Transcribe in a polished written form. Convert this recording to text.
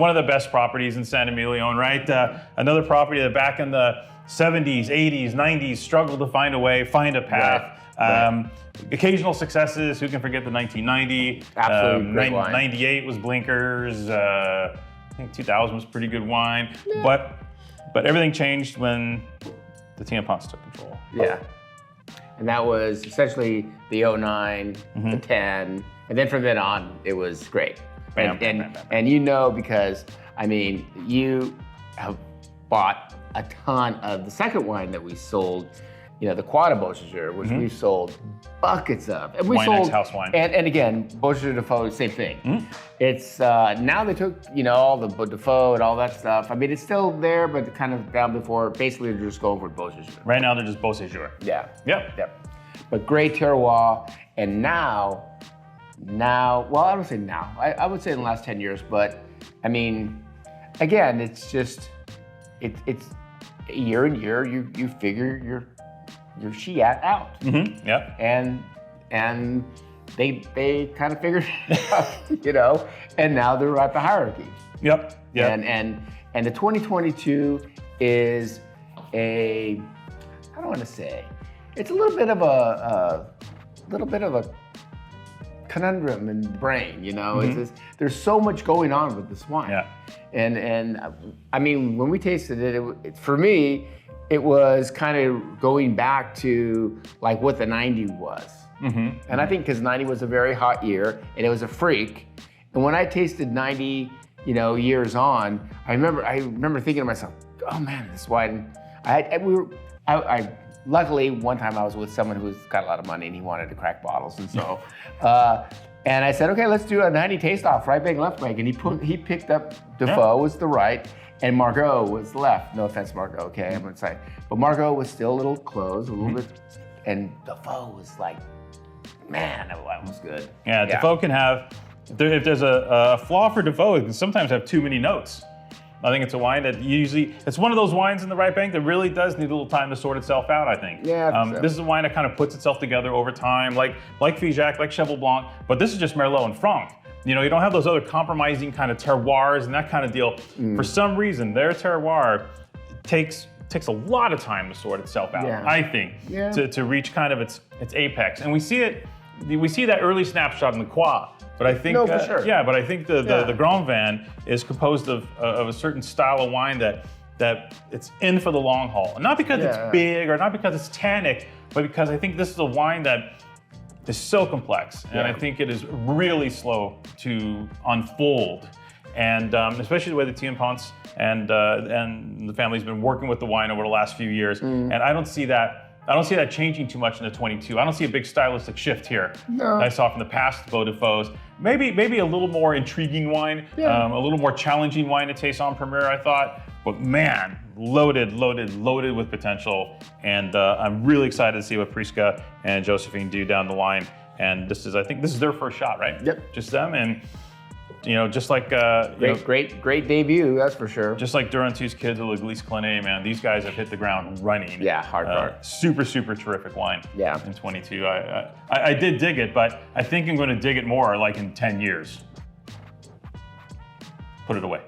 one of the best properties in San Emilion, right? Another property that back in the 70s, 80s, 90s struggled to find a way, find a path. Right. Occasional successes. Who can forget the 1990? Absolutely great wine. 98 was blinkers. I think 2000 was pretty good wine. Yeah. But everything changed when the Tiens-Ponce took control. Yeah. And that was essentially the 09, the 10, and then from then on, it was great. And you know, because, I mean, you have bought a ton of the second wine that we sold, you know, the Chateau Beausejour, which we sold buckets of. And we sold house wine. And again, Beausejour Defoe, same thing. It's, now they took, you know, all the Defoe and all that stuff. I mean, it's still there, but kind of down before, basically they're just going for Beausejour. Right now, they're just Beausejour. Yeah. Yep. But great terroir, and now, well, I don't say now. I would say in the last 10 years, but I mean, again, it's just, it's year and year, you figure your Chiat out. Yep. And they kind of figured it out, you know, and now they're at the hierarchy. Yep. And the 2022 is I don't want to say, it's a little bit of a conundrum in the brain, you know. It's just, there's so much going on with this wine. Yeah. And I mean, when we tasted it, for me, it was kind of going back to like what the 90 was. And I think because 90 was a very hot year and it was a freak. And when I tasted 90, you know, years on, I remember thinking to myself, oh man, this wine, luckily, one time I was with someone who's got a lot of money and he wanted to crack bottles. And so, and I said, okay, let's do a 90 taste off, right bank, left bank. And he picked up Defoe was the right and Margaux was the left. No offense, Margaux, okay, I'm excited. But Margaux was still a little closed, a little bit, and Defoe was like, man, that wine was good. Yeah, Defoe can have, if there's a flaw for Defoe, it can sometimes have too many notes. I think it's a wine that it's one of those wines in the right bank that really does need a little time to sort itself out, I think. Yeah. This is a wine that kind of puts itself together over time, like Figeac, like Cheval Blanc, but this is just Merlot and Franc. You know, you don't have those other compromising kind of terroirs and that kind of deal. For some reason, their terroir takes a lot of time to sort itself out, I think, to reach kind of its apex. And we see that early snapshot in the Croix. But I think, for sure. Yeah, but I think the Grand Vin is composed of a certain style of wine that it's in for the long haul. And not because it's big or not because it's tannic, but because I think this is a wine that is so complex. And I think it is really slow to unfold. And especially the way the Tiens-Ponce and the family's been working with the wine over the last few years. And I don't see that changing too much in the 22. I don't see a big stylistic shift here that I saw from the past Beau Defoe's. Maybe a little more intriguing wine, a little more challenging wine to taste En Primeur, I thought. But man, loaded with potential. And I'm really excited to see what Prisca and Josephine do down the line. And I think this is their first shot, right? Yep. Just them. And you know, just like great debut, that's for sure. Just like Duranty's kids at L'Église Clinée, man, these guys have hit the ground running. Yeah, hard. Super terrific wine. Yeah. In 22, I did dig it, but I think I'm going to dig it more like in 10 years. Put it away.